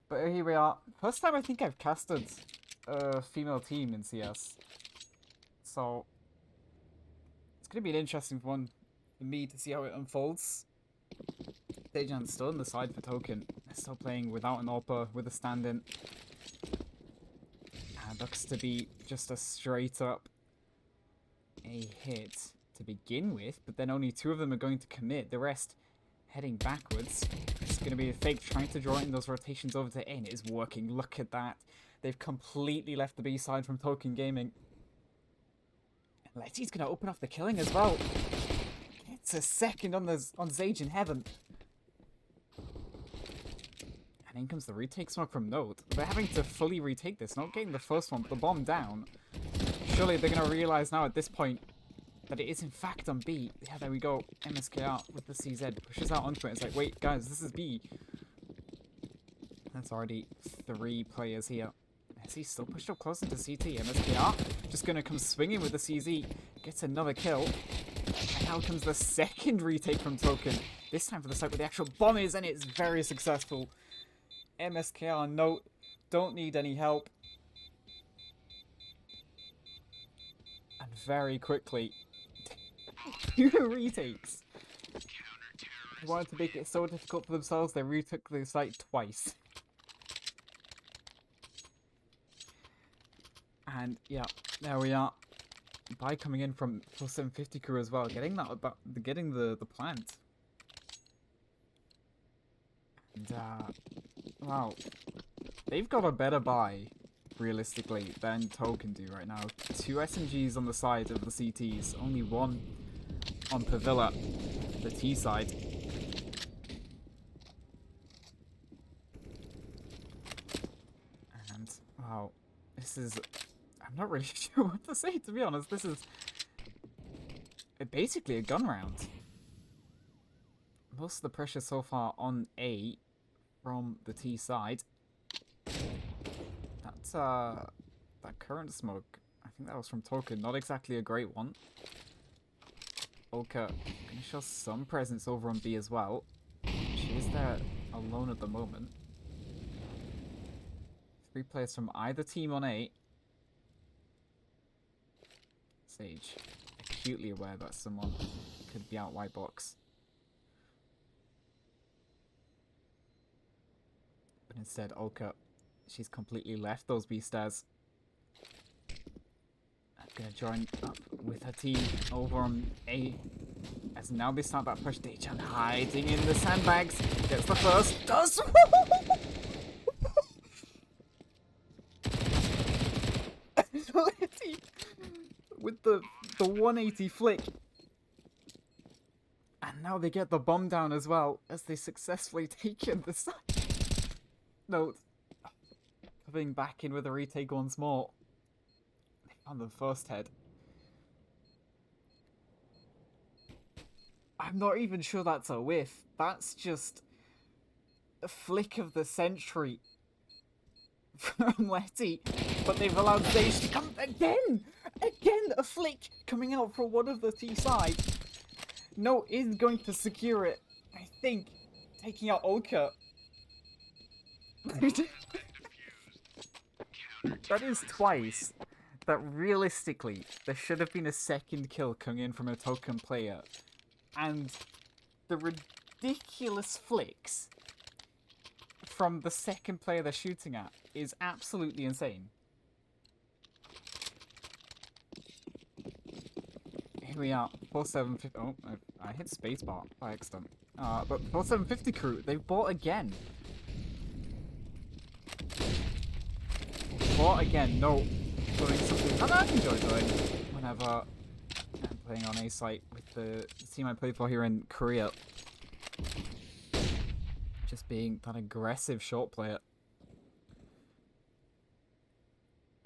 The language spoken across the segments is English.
But here we are. First time I think I've casted a female team in CS. So it's going to be an interesting one for me to see how it unfolds. Dejan's still on the side for Token. They're still playing without an AWPer, with a stand-in. And looks to be just a straight up a hit to begin with, but then only 2 of them are going to commit. The rest heading backwards. It's going to be a fake trying to draw in those rotations over to A, and it is working. Look at that. They've completely left the B side from Token Gaming. Letty's going to open off the killing as well. It's a second on Zage in heaven. And in comes the retake smoke from Node. They're having to fully retake this, not getting the first one, but the bomb down. Surely they're going to realize now at this point that it is in fact on B. Yeah, there we go. MSKR with the CZ pushes out onto it. It's like, wait, guys, this is B. That's already 3 players here. SE still pushed up closer to CT. MSKR just going to come swinging with the CZ. Gets another kill. And now comes the second retake from Token. This time for the site where the actual bomb is, and it's very successful. MSKR, no, don't need any help. And very quickly, 2 retakes. They wanted to make it so difficult for themselves, they retook the site twice. And yeah, there we are. By coming in from 750 crew as well, getting the plant. And wow, they've got a better buy realistically than Token do right now. 2 SMGs on the side of the CTs, only 1 on Pavilla, the T side. And wow, this is, I'm not really sure what to say, to be honest. This is basically a gun round. Most of the pressure so far on A from the T side. That's that current smoke, I think that was from Token, not exactly a great one. Oka gonna show some presence over on B as well. She is there alone at the moment. 3 players from either team on A. Sage acutely aware that someone could be out white box. But instead, Olka, she's completely left those B stairs. I'm gonna join up with her team over on A. As now they start that push. Dejan hiding in the sandbags. Gets the first. Does! With the 180 flick. And now they get the bomb down as well, as they successfully take in the side. No, coming back in with a retake once more. They found the first head. I'm not even sure that's a whiff. That's just a flick of the century from Letty. But they've allowed Zage to come again! Again, a flick coming out from one of the T side. No is going to secure it, I think, taking out Olka. That is twice that realistically there should have been a second kill coming in from a Token player. And the ridiculous flicks from the second player they're shooting at is absolutely insane. Here we are, 4750. Oh, I hit spacebar by accident. But 4750 crew, they've bought again. Bought again, no. Doing something that I enjoy doing whenever I'm playing on A site with the team I play for here in Korea. Just being that aggressive short player.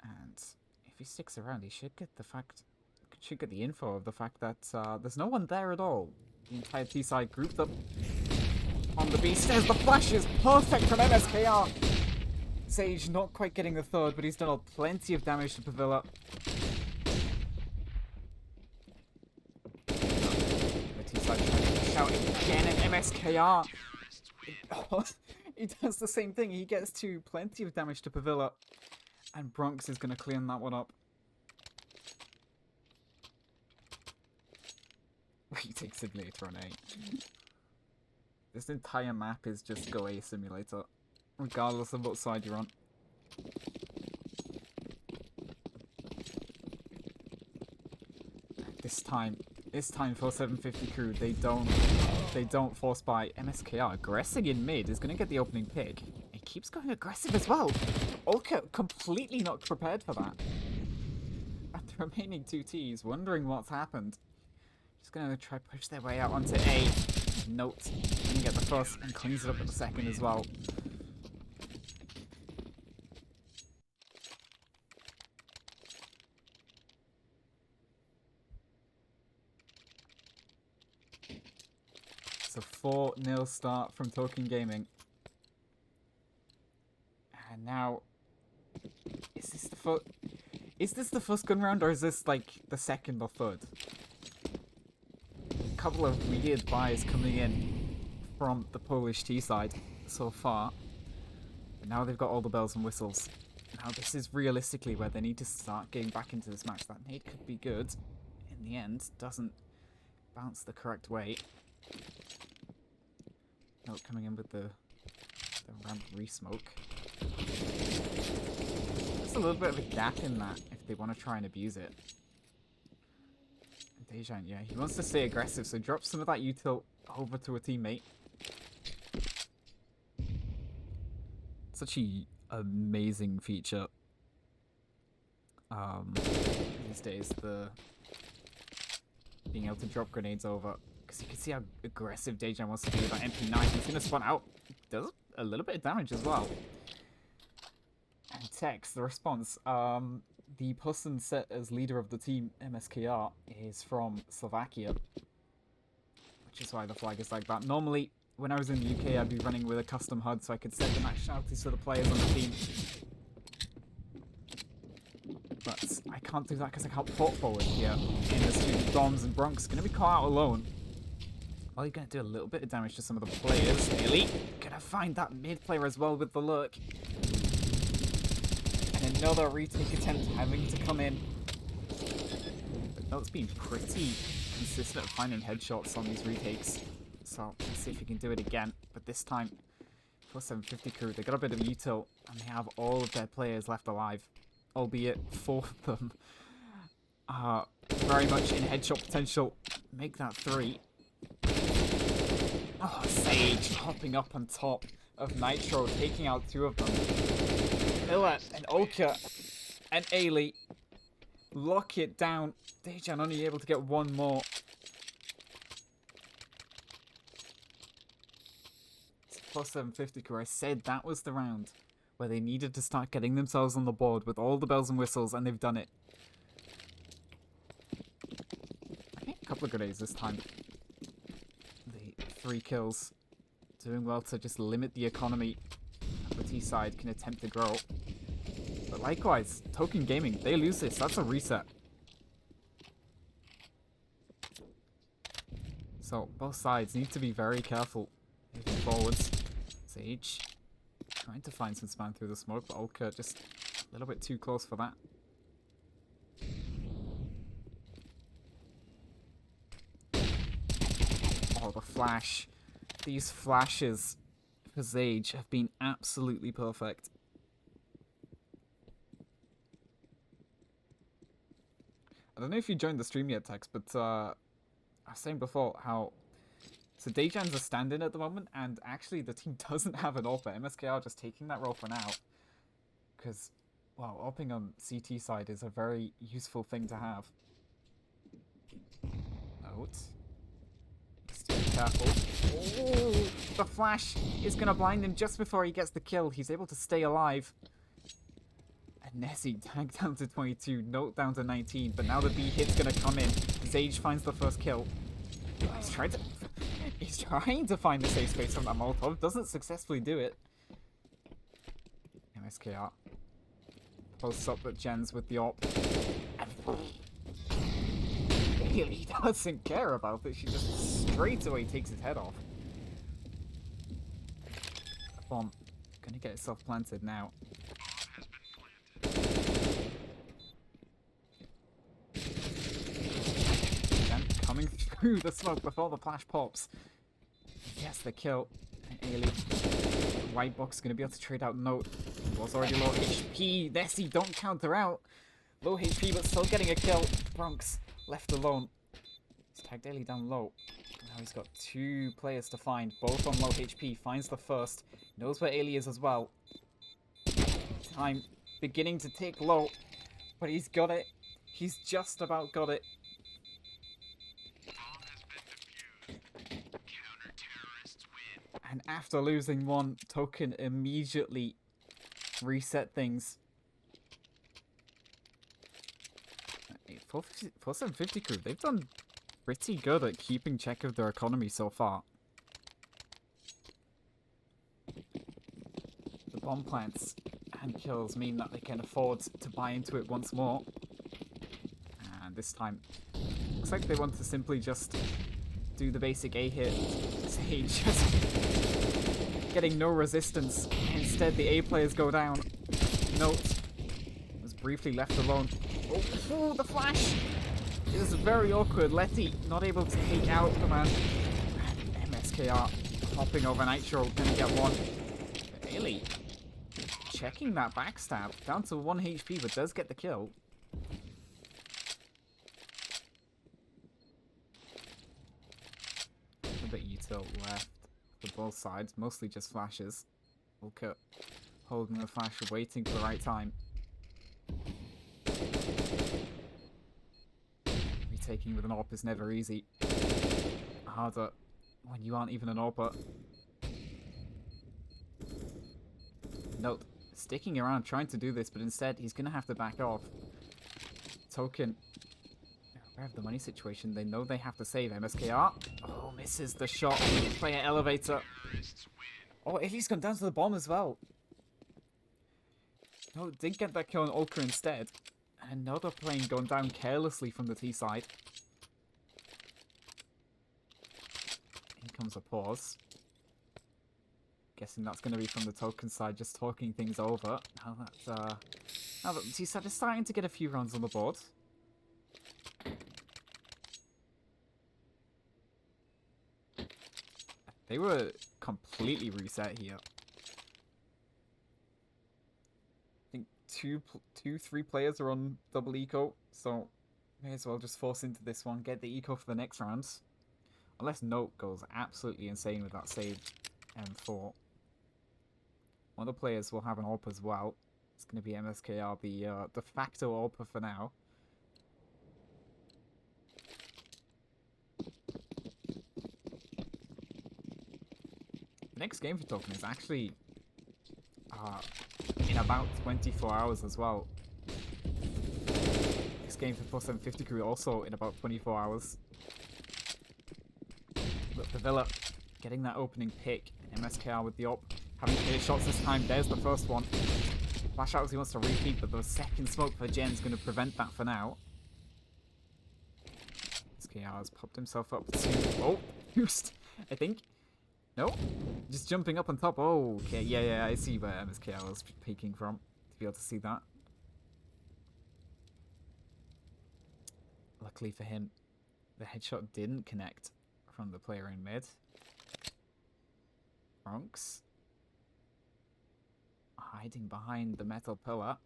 And if he sticks around, he should get the info of the fact that there's no one there at all. The entire T side grouped up on the B stairs. The flash is perfect from MSKR. Sage not quite getting the third, but he's done plenty of damage to Pavilla. The T side trying to shout again at MSKR. He does the same thing. He gets to plenty of damage to Pavilla. And Bronx is going to clean that one up. Retake Simulator on A. This entire map is just Go A Simulator. Regardless of what side you're on. This time for 750 crew, they don't force buy. MSKR aggressing in mid is gonna get the opening pick. He keeps going aggressive as well. Ulka completely not prepared for that. And the remaining two Ts wondering what's happened. Just gonna try to push their way out onto A. Note, gonna get the first and cleans it up at the second as well. It's a 4-0 start from Token Gaming. And now, is this the first gun round, or is this like the second or third? A couple of weird buys coming in from the Polish T side so far. But now they've got all the bells and whistles. Now this is realistically where they need to start getting back into this match. That nade could be good. In the end, doesn't bounce the correct way. Note coming in with the ramp re-smoke. There's a little bit of a gap in that if they want to try and abuse it. And Dejan, yeah, he wants to stay aggressive, so drop some of that util over to a teammate. Such an amazing feature these days, the being able to drop grenades over. Because you can see how aggressive Dejan wants to be with that MP9. He's going to spawn out. Does a little bit of damage as well. And Tex, the response. The person set as leader of the team, MSKR, is from Slovakia. Which is why the flag is like that. Normally, when I was in the UK, I'd be running with a custom HUD so I could set the nationalities for the players on the team. But I can't do that because I can't port forward here. In the student Doms and Bronx going to be caught out alone. Well, you're going to do a little bit of damage to some of the players. Elite going to find that mid player as well with the lurk. And another retake attempt having to come in. But Note's been pretty consistent at finding headshots on these retakes. So let's see if he can do it again. But this time, for 750 crew, they got a bit of util. And they have all of their players left alive. Albeit 4 of them are very much in headshot potential. Make that 3. Oh, Sage hopping up on top of Nitro, taking out 2 of them. Miller and Oka and Ailey lock it down. Dejan only able to get 1 more. It's plus 750 crew. I said that was the round where they needed to start getting themselves on the board with all the bells and whistles, and they've done it. I think a couple of grenades this time. 3 kills. Doing well to just limit the economy. The T side can attempt to grow. But likewise, Token Gaming, they lose this. That's a reset. So both sides need to be very careful moving forwards. Sage trying to find some spam through the smoke, but Ulka just a little bit too close for that. Oh, the flash. These flashes for Sage have been absolutely perfect. I don't know if you joined the stream yet, Tex, but I was saying before how... So Dejan's a stand-in at the moment, and actually the team doesn't have an AWP. MSKR just taking that role for now. Because, well, AWPing on CT side is a very useful thing to have. Note. Be careful. Oh, the flash is going to blind him just before he gets the kill. He's able to stay alive. And Nessie tagged down to 22, Note down to 19, but now the B hit's going to come in. Sage finds the first kill. He's trying to find the safe space from that Molotov, doesn't successfully do it. MSKR posts up at Jens with the AWP. And really doesn't care about it, she just straight away takes his head off. Bomb. Gonna get itself planted now. Again, coming through the smoke before the flash pops. Gets the kill. And Ailey, white box, gonna be able to trade out Note. Was already low HP. Nessie, don't counter out. Low HP, but still getting a kill. Bronx left alone. He's tagged Ailey down low. Now he's got 2 players to find, both on low HP. Finds the first. Knows where Ailey is as well. Time beginning to tick low, but he's got it. He's just about got it. And after losing one, Token immediately reset things. 4750 crew, they've done pretty good at keeping check of their economy so far. The bomb plants and kills mean that they can afford to buy into it once more. And this time, looks like they want to simply just do the basic A hit. Sage just getting no resistance. Instead, the A players go down. Note was briefly left alone. Oh, the flash! It was very awkward. Letty not able to take out the man. And MSKR hopping over Nitro, gonna get one. Really checking that backstab. Down to 1 HP, but does get the kill. A bit util left for both sides. Mostly just flashes. Volker holding the flash, waiting for the right time. Retaking with an AWP is never easy. Harder when you aren't even an AWPer. Note, sticking around trying to do this, but instead he's going to have to back off. Token, aware of the money situation, they know they have to save. MSKR, oh, misses the shot. Player elevator. Oh, Ailey's gone down to the bomb as well. No, did get that kill on Ultra instead. And another plane going down carelessly from the T side. Here comes a pause. Guessing that's going to be from the Token side, just talking things over. Now that the T side is starting to get a few runs on the board. They were completely reset here. I think 3 players are on double eco, so may as well just force into this one, get the eco for the next round. Unless Note goes absolutely insane with that save M4. One of the players will have an AWP as well. It's going to be MSKR, the de facto AWPer for now. The next game for Token is actually in about 24 hours as well. Next game for 4750 crew also in about 24 hours. Look, the Villa getting that opening pick. MSKR with the op. Having clear shots this time. There's the first one. Flash out as he wants to repeat, but the second smoke for Jen's going to prevent that for now. MSKR has popped himself up to... Oh, boost, I think. No? Just jumping up on top. Oh, okay. Yeah, I see where MSKR was peeking from. To be able to see that. Luckily for him, the headshot didn't connect from the player in mid. Bronx hiding behind the metal pillar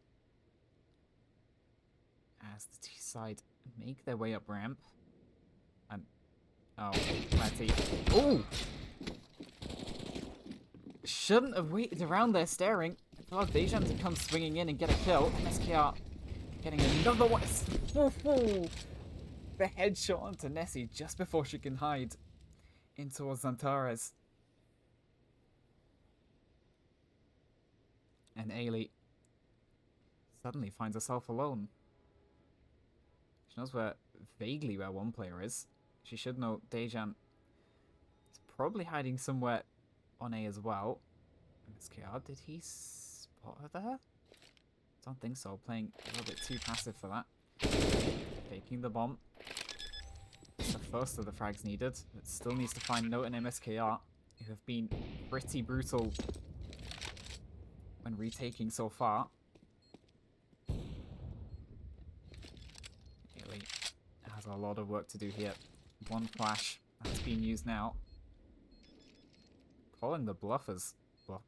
as the T side make their way up ramp. And oh, Letty. Oh! Shouldn't have waited around there staring. I allowed Dejan to come swinging in and get a kill. MSKR getting another one. The headshot onto Nessie just before she can hide in towards Zantares. And Ailey suddenly finds herself alone. She knows vaguely where one player is. She should know Dejan is probably hiding somewhere on A as well. MSKR, did he spot her there? Don't think so. Playing a little bit too passive for that. Taking the bomb. It's the first of the frags needed. It still needs to find Note and MSKR, who have been pretty brutal when retaking so far. Really has a lot of work to do here. One flash that's being used now. Calling the bluffers.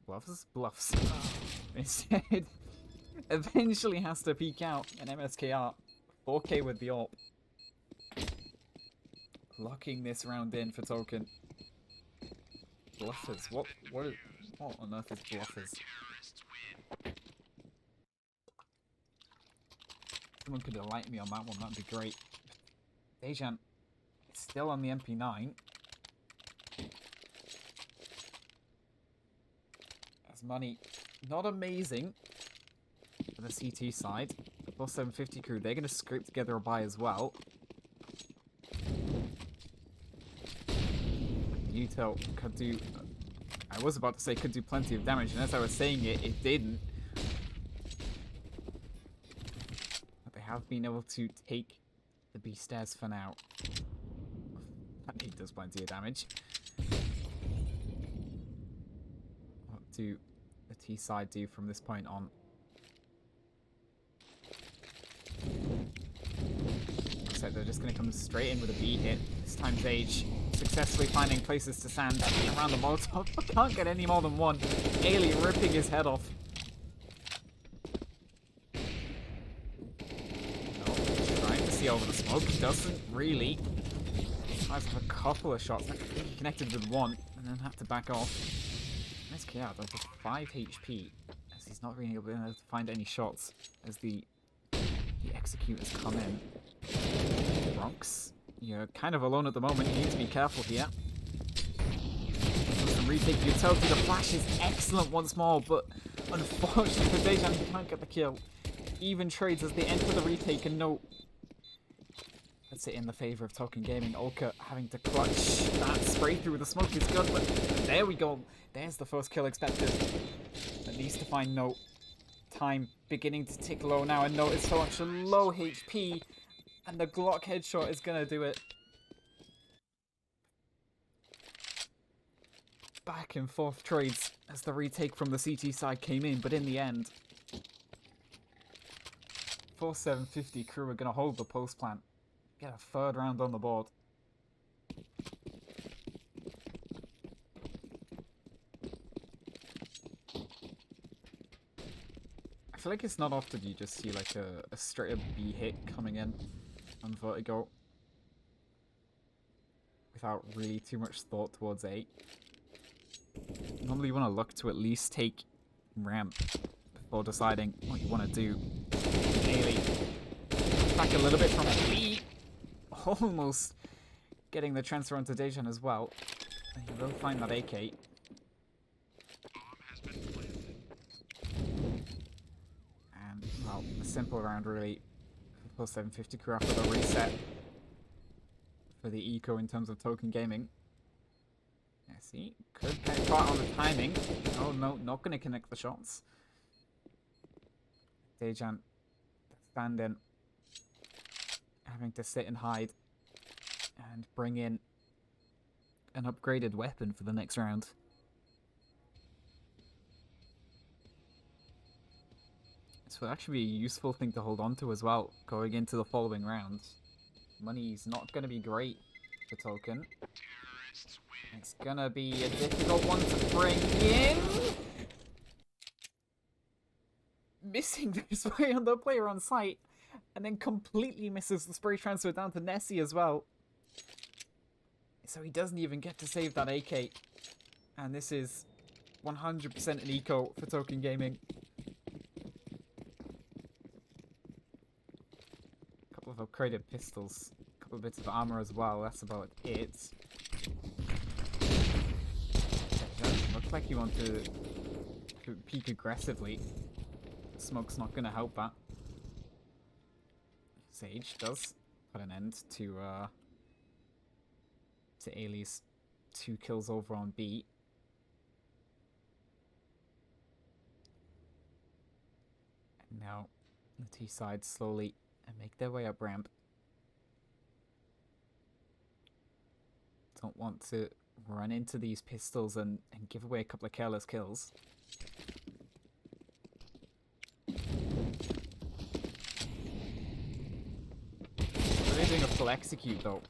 Bluffs. Instead, eventually has to peek out an MSKR. 4K with the AWP. Locking this round in for Token. Bluffers. What on earth is bluffers? Someone could enlighten me on that one, that'd be great. Dejan is still on the MP9. As money not amazing for the CT side. The plus 750 crew, they're going to scrape together a buy as well. Utel could do... I was about to say could do plenty of damage, and as I was saying it, it didn't. But they have been able to take the B stairs for now. That nade does plenty of damage. What do the T side do from this point on? Looks like they're just going to come straight in with a B hit. This time Sage successfully finding places to stand around the Molotov. Can't get any more than one. Ailey ripping his head off. No, trying to see over the smoke. Doesn't really. Tries to have a couple of shots. I think he connected with one and then had to back off. SKR down to 5 HP as he's not really able to find any shots as the executors come in. Bronx, you're kind of alone at the moment. You need to be careful here. Some retake utility. The flash is excellent once more, but unfortunately for Dejan, he can't get the kill. Even trades as they enter the retake, and no. That's it in the favour of Token Gaming. Ulka having to clutch that spray through with the smoke is good, but there we go. There's the first kill expected. At least to find no. Time beginning to tick low now, and no, it's so much low HP, and the Glock headshot is gonna do it. Back and forth trades as the retake from the CT side came in, but in the end, 4750 crew are gonna hold the post plant, get a third round on the board. I feel like it's not often you just see like a straight up B hit coming in on Vertigo without really too much thought towards A. Normally you want to look to at least take ramp before deciding what you want to do. Ailey back a little bit from B, almost getting the transfer onto Dejan as well. And he will find that AK. Well, a simple round really. Plus 750 crew after the reset for the eco in terms of Token Gaming. Yeah, see, could get caught on the timing. Oh no, not going to connect the shots. Dejan standing, having to sit and hide and bring in an upgraded weapon for the next round. This would actually be a useful thing to hold on to as well, going into the following round. Money's not going to be great for Token. It's going to be a difficult one to bring in. Missing the spray on the player on site, and then completely misses the spray transfer down to Nessie as well. So he doesn't even get to save that AK. And this is 100% an eco for Token Gaming. Couple of upgraded pistols, a couple of bits of armor as well, that's about it. Looks like you want to peek aggressively. Smoke's not going to help that. Sage does put an end to Ailey's 2 kills over on B. And now the T side slowly and make their way up ramp. Don't want to run into these pistols and give away a couple of careless kills. Beautiful execute though.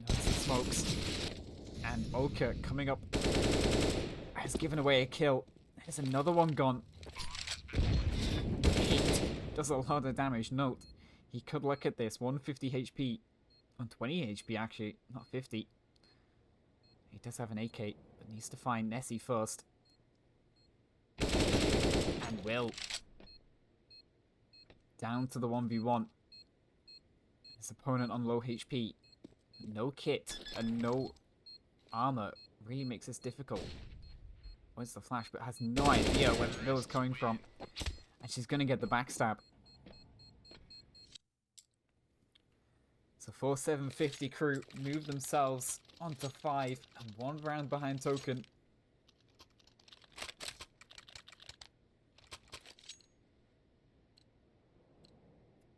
Notice the smokes. And Oka coming up has given away a kill. There's another one gone. It does a lot of damage. Note, he could look at this. 150 HP. On 20 HP actually, not 50. He does have an AK, but needs to find Nessie first. And will. Down to the 1v1. His opponent on low HP. No kit and no armor really makes this difficult. Where's the flash, but has no idea where Villa's coming from. And she's going to get the backstab. So 4750 crew move themselves onto 5 and 1 round behind Token.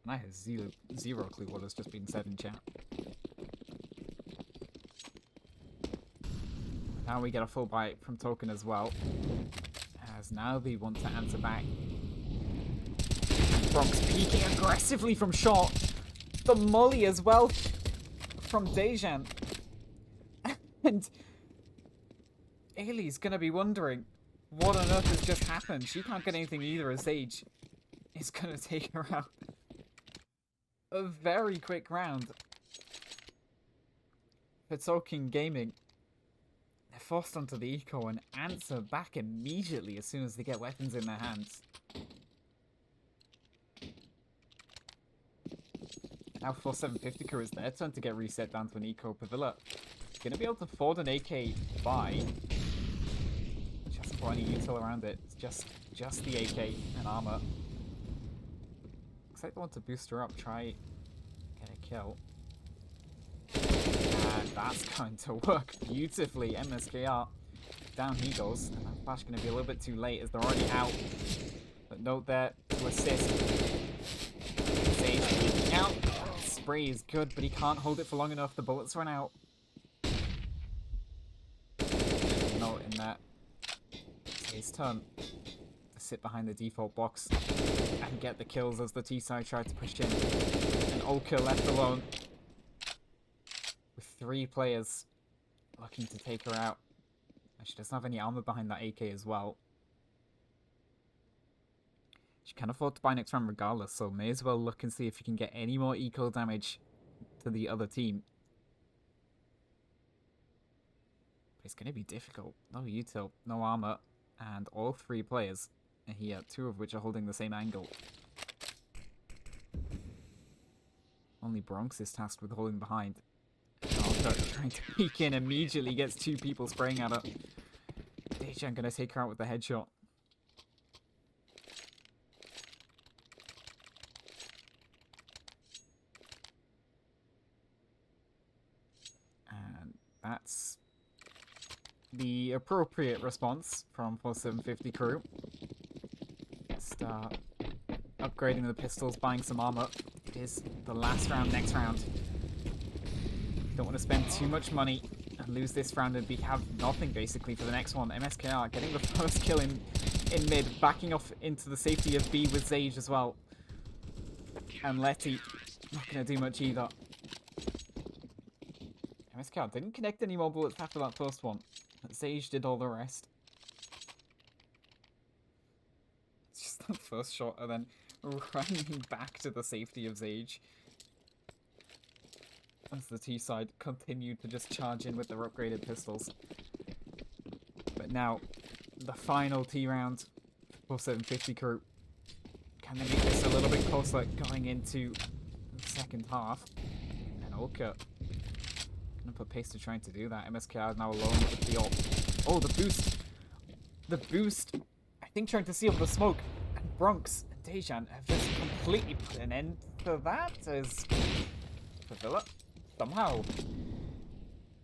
And I have zero clue what has just been said in chat. Now we get a full bite from Token as well. As now they want to answer back. Bronx peeking aggressively from short. The molly as well from Dejan. And Ailey's gonna be wondering what on earth has just happened. She can't get anything either as Sage is gonna take her out. A very quick round for Token Gaming. They're forced onto the eco and answer back immediately as soon as they get weapons in their hands. Now 4750 crew, it's their turn to get reset down to an eco. Pavilla gonna be able to afford an AK buy. Which hasn't got any util around it. It's just the AK and armor. Looks like they want to boost her up, try get a kill. And that's going to work beautifully. MSKR, down he goes. And that flash going to be a little bit too late as they're already out. But note there to assist. Sage leaking out. Spray is good, but he can't hold it for long enough. The bullets run out. Note in that. It's his turn to sit behind the default box and get the kills as the T-side tried to push in. And Olka left alone with 3 players looking to take her out. And she doesn't have any armor behind that AK as well. She can afford to buy next round regardless, so may as well look and see if you can get any more eco damage to the other team. But it's going to be difficult. No util, no armor, and all 3 players are here, 2 of which are holding the same angle. Only Bronx is tasked with holding behind. Trying to peek in immediately gets 2 people spraying at her. Dejan going to take her out with the headshot. And that's the appropriate response from 4750 crew. Start upgrading the pistols, buying some armor. It is the last round, next round. Don't want to spend too much money and lose this round and have nothing basically for the next one. MSKR getting the first kill in mid, backing off into the safety of B with Zage as well. And Letty not going to do much either. MSKR didn't connect any more bullets after that first one. Zage did all the rest. It's just that first shot and then running back to the safety of Zage. As the T-side continued to just charge in with their upgraded pistols. But now, the final T round for 750 crew. Can they make this a little bit closer going into the second half? And Olka gonna put pace to trying to do that. MSKR now alone with the ult. Oh, the boost! The boost! I think trying to seal the smoke. And Bronx and Dejan have just completely put an end to that as Pavilla somehow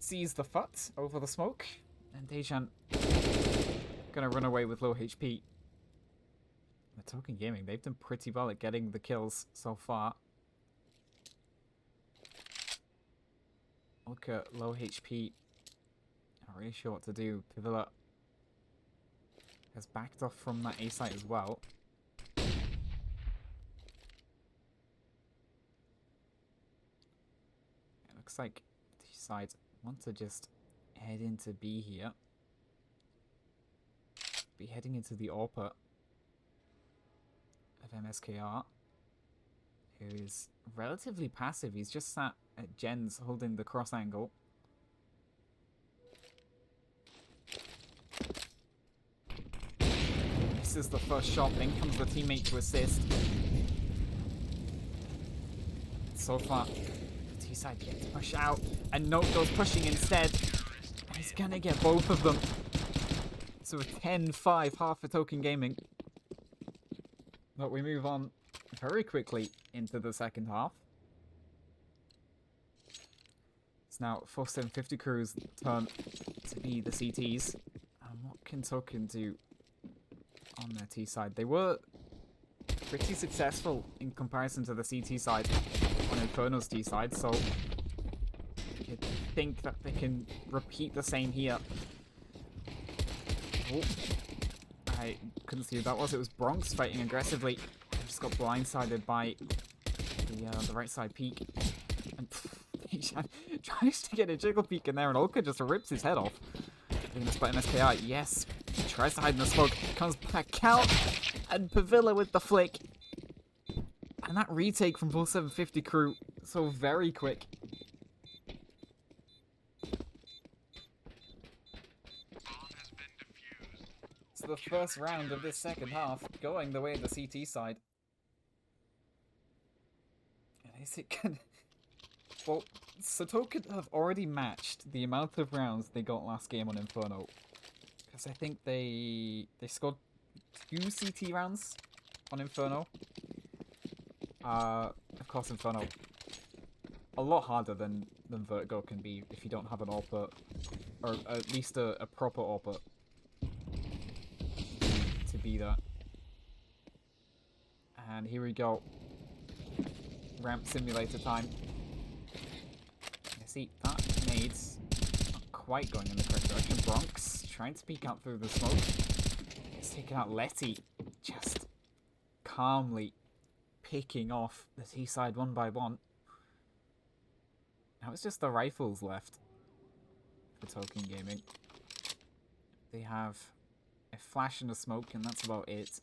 sees the FUT over the smoke, and Dejan gonna run away with low HP. The Token Gaming, they've done pretty well at getting the kills so far. Look at low HP. Not really sure what to do. Pavilla has backed off from that A site as well. Looks like these sides want to just head into B here. Be heading into the AWP of MSKR, who is relatively passive. He's just sat at Jen's holding the cross angle. This is the first shot, then comes the teammate to assist. So far, T-side gets to push out, and Note goes pushing instead. And he's gonna get both of them. So a 10-5 half for Token Gaming. But we move on very quickly into the second half. It's now 4750 Crew's turn to be the CTs. And what can Token do on their T side? They were pretty successful in comparison to the CT side on Inferno's T side, so you'd think that they can repeat the same here. Oh, I couldn't see who that was. It was Bronx fighting aggressively. Just got blindsided by the right side peek. And he tries to get a jiggle peek in there, and Olka just rips his head off. They're gonna spot MSKR. Yes. He tries to hide in the smoke. Comes back out. And Pavilla with the flick. And that retake from 4750 Crew. So very quick. It's the first round of this second half going the way of the CT side. And is it gonna... Well, Sotoka have already matched the amount of rounds they got last game on Inferno. Because I think they scored 2 CT rounds on Inferno. Of course, Inferno a lot harder than Vertigo can be if you don't have an AWP, or at least a proper AWP to be that. And here we go. Ramp simulator time. See, that nade's not quite going in the correct direction. Bronx trying to peek out through the smoke. It's taken out Letty, just calmly picking off the T side one by one. Now it's just the rifles left for Token Gaming. They have a flash and a smoke, and that's about it.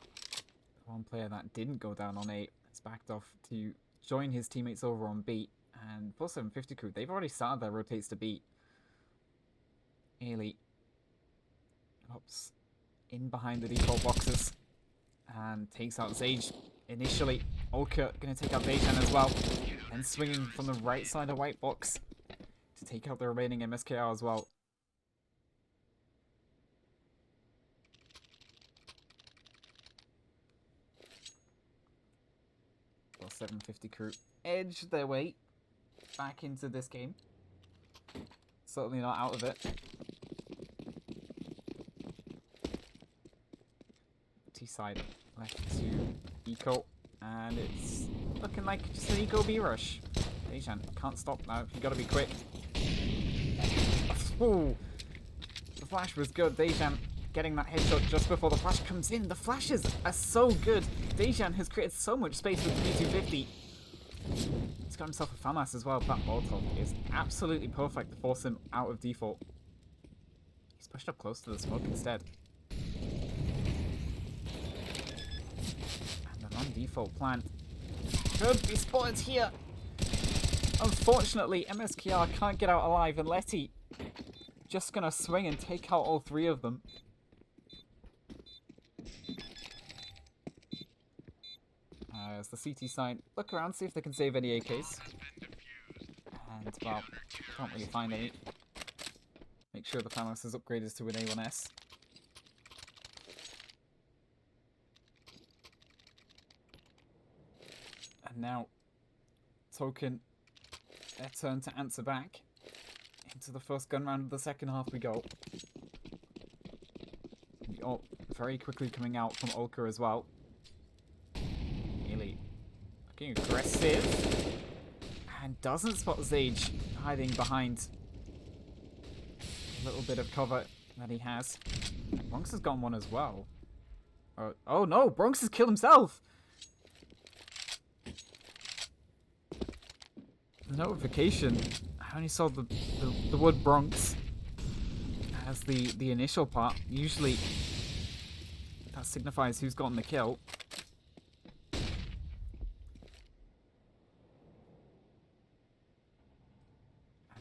The one player that didn't go down on A has backed off to join his teammates over on B. And 4750 Crew, they've already started their rotates to B. Ailey hops in behind the default boxes and takes out Zage initially. Olka going to take out Dejan as well. And swinging from the right side of white box to take out the remaining MSKR as well. Well, 750 Crew edge their way back into this game. Certainly not out of it. T-side left to Eco, and it's looking like just an Eco B-rush. Dejan can't stop now, you gotta be quick. Oh, the flash was good. Dejan getting that headshot just before the flash comes in. The flashes are so good. Dejan has created so much space with the P250. He's got himself a FAMAS as well. That Molotov is absolutely perfect to force him out of default. He's pushed up close to the smoke instead. And the non-default plant could be spotted here. Unfortunately, MSKR can't get out alive, and Letty just gonna swing and take out all 3 of them. As the CT side look around, see if they can save any AKs. And, well, can't really find any. Make sure the FAMAS is upgraded to an A1S. And now, Token, their turn to answer back. Into the first gun round of the second half we go. The ult very quickly coming out from Olka as well. Really looking aggressive. And doesn't spot Zage hiding behind a little bit of cover that he has. Bronx has gotten one as well. Oh no, Bronx has killed himself! notification, I only saw the word Bronx as the initial part. Usually that signifies who's gotten the kill.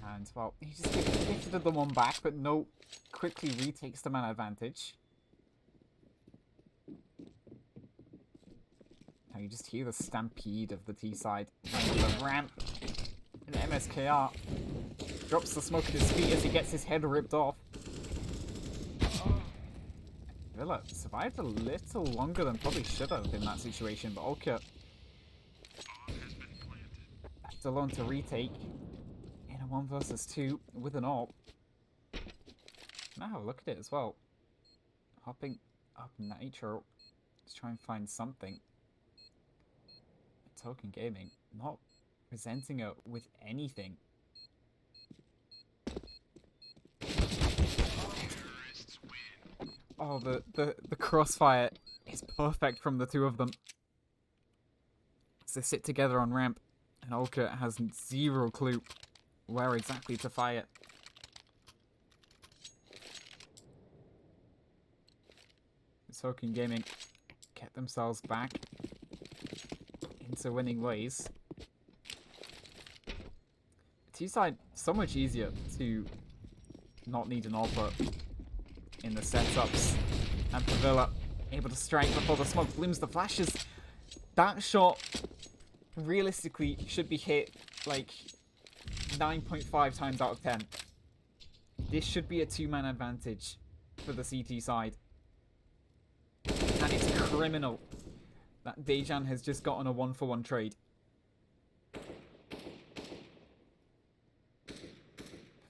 And, well, he just gifted the one back, but no, quickly retakes the man advantage. Now you just hear the stampede of the T side. The ramp. And MSKR drops the smoke at his feet as he gets his head ripped off. Villa survived a little longer than probably should have in that situation, but Ulka left alone to retake in a 1 versus 2 with an AWP. Now have a look at it as well. Hopping up Nitro to try and find something. Token Gaming not presenting it with anything. Oh, the crossfire is perfect from the two of them. As they sit together on ramp, and Ulka has zero clue where exactly to fire. Token Gaming get themselves back into winning ways. T-side, so much easier to not need an AWP in the setups. And Pavilla able to strike before the smoke blooms the flashes. That shot realistically should be hit like 9.5 times out of 10. This should be a 2-man advantage for the CT side. And it's criminal that Dejan has just gotten a 1-for-1 trade.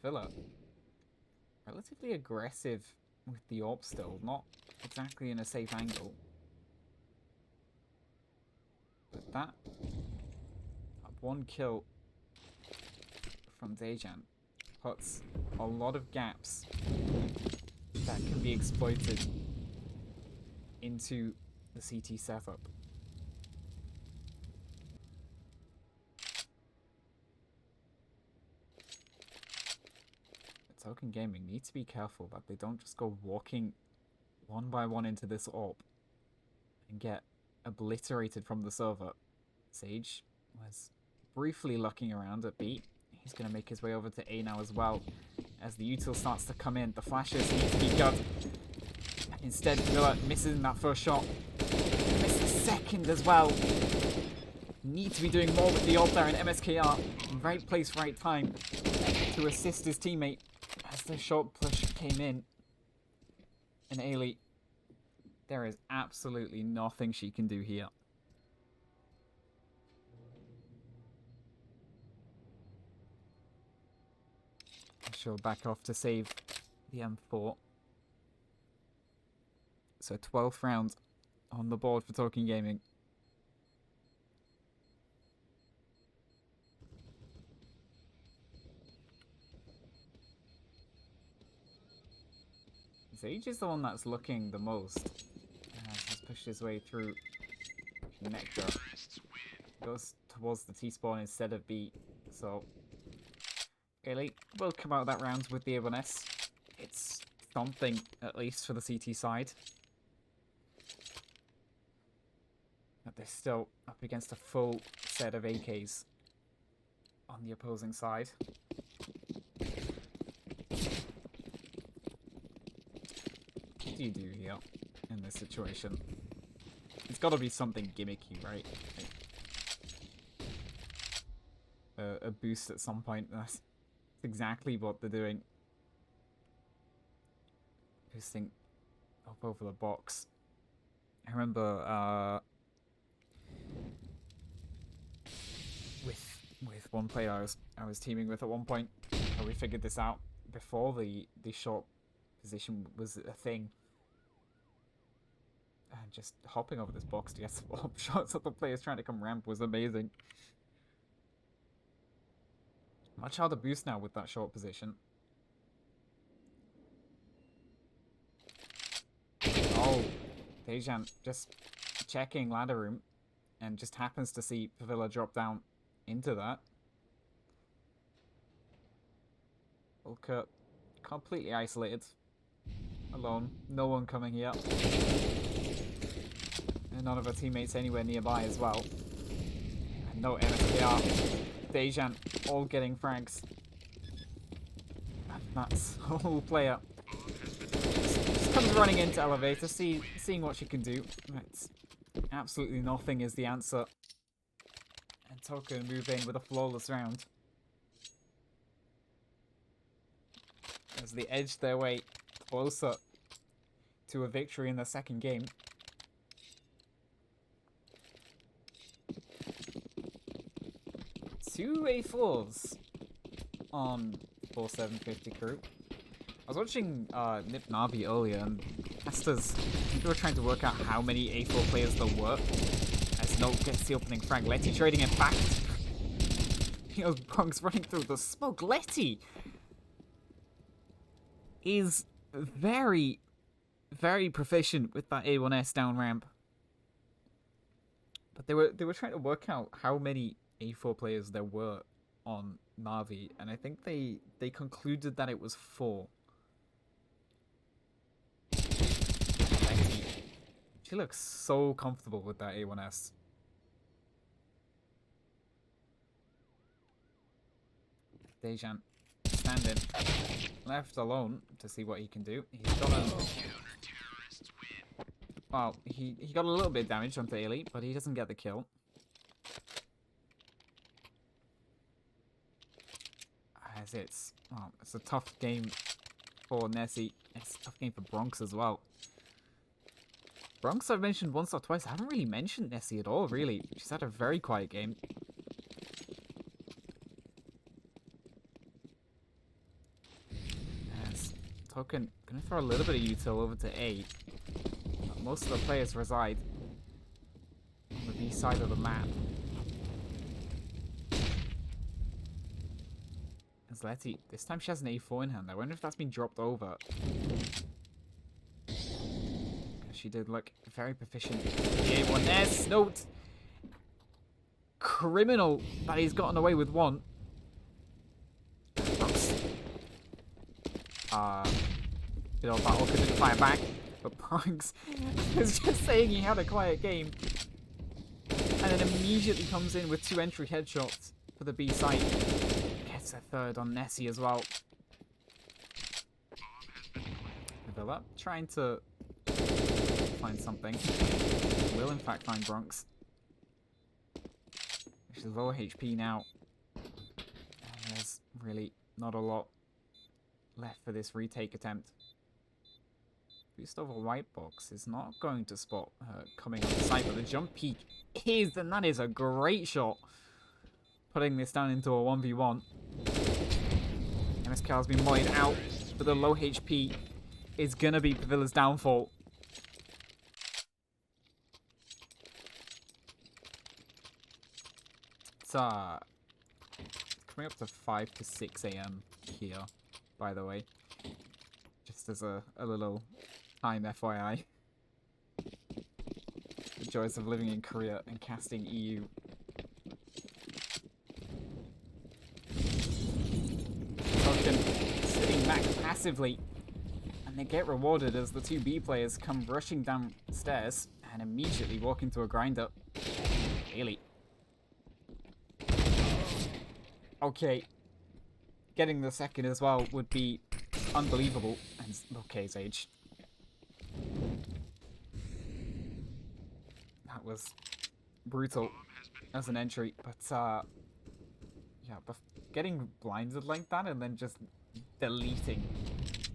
Villa, relatively aggressive with the AWP still, not exactly in a safe angle. But that one kill from Dejan puts a lot of gaps that can be exploited into the CT setup. Token Gaming need to be careful that they don't just go walking one by one into this AWP and get obliterated from the server. Sage was briefly looking around at B. He's going to make his way over to A now as well. As the util starts to come in, the flashes need to be gut. And instead, Villa misses that first shot. Missed the second as well. Need to be doing more with the AWP there, and MSKR, right place, right time to assist his teammate. As the short push came in, and Ailey, there is absolutely nothing she can do here. She'll back off to save the M4. So 12th round on the board for Talking Gaming. Sage is the one that's looking the most. He's pushed his way through Nectar. Goes towards the T-spawn instead of B. So, Ailey will come out of that round with the A1S. It's something, at least, for the CT side. But they're still up against a full set of AKs on the opposing side. What do you do here in this situation? It's got to be something gimmicky, right? Like, a boost at some point. That's exactly what they're doing. Boosting up over the box. I remember with one player I was teaming with at one point, we figured this out before the short position was a thing. And just hopping over this box to get some AWP shots at the players trying to come ramp was amazing. Much harder boost now with that short position. Oh, Dejan just checking ladder room and just happens to see Pavilla drop down into that. Ulker completely isolated. Alone. No one coming here. And none of her teammates anywhere nearby as well. And no MSKR. Dejan all getting frags. And that's a whole player. Just comes running into elevator, seeing what she can do. It's absolutely nothing is the answer. And Token move in with a flawless round. As they edge their way closer to a victory in the second game. Two A4s on 4750 crew. I was watching Nip Navi earlier and asked us, they were trying to work out how many A4 players there were. As Note gets the opening frag, Letty trading it back. You know, Bronx running through the smoke. Letty is very, very proficient with that A1S down ramp. But they were trying to work out how many A4 players there were on Navi, and I think they concluded that it was 4. She looks so comfortable with that A1S. Dejan standing left alone to see what he can do. He's got a... Well, he got a little bit of damage onto Ailey, but he doesn't get the kill. As it's a tough game for Nessie. It's a tough game for Bronx as well. Bronx I've mentioned once or twice. I haven't really mentioned Nessie at all, really. She's had a very quiet game. As Token gonna throw a little bit of util over to A. Most of the players reside on the B side of the map. As Letty, this time she has an A4 in hand. I wonder if that's been dropped over. She did look very proficient. The A1S Note. Criminal that he's gotten away with one. Bronx. Bit of battle couldn't fire back. But Bronx is just saying he had a quiet game. And then immediately comes in with 2 entry headshots for the B site. Gets a third on Nessie as well. Villa trying to find something. Will in fact find Bronx. She's low HP now. And there's really not a lot left for this retake attempt. Boost over white box is not going to spot her coming on the side, but the jump peak is, and that is a great shot. Putting this down into a 1v1. MSK has been mollied out, but the low HP is gonna be Pavilla's downfall. It's coming up to 5 to 6 AM here, by the way. Just as a little time FYI. The joys of living in Korea and casting EU. Token sitting back passively. And they get rewarded as the 2 B players come rushing downstairs and immediately walk into a grinder. Really? Okay. Getting the second as well would be unbelievable. And okay, Sage. That was brutal as an entry, but yeah, but getting blinded like that and then just deleting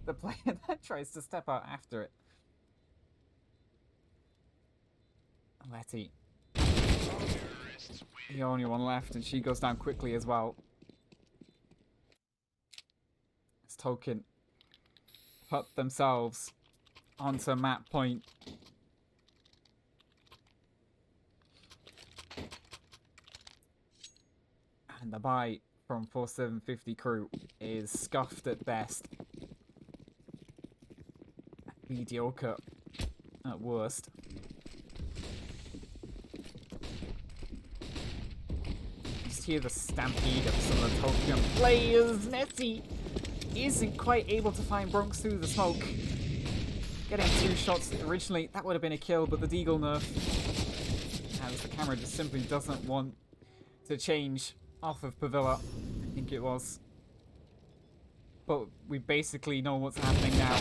the player that tries to step out after it. Letty. The only one left, and she goes down quickly as well. As Token put themselves onto map point. And the buy from 4750 crew is scuffed at best. Mediocre at worst. Just hear the stampede of some of the Tokyo players. Nessie isn't quite able to find Bronx through the smoke. Getting 2 shots originally, that would have been a kill, but the Deagle nerf, as the camera just simply doesn't want to change off of Pavilla, I think it was. But we basically know what's happening now.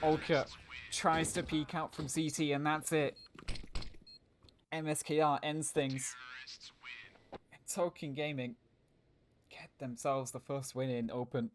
Olka tries to peek out from CT, and that's it. MSKR ends things. And Token Gaming get themselves the first win in Open.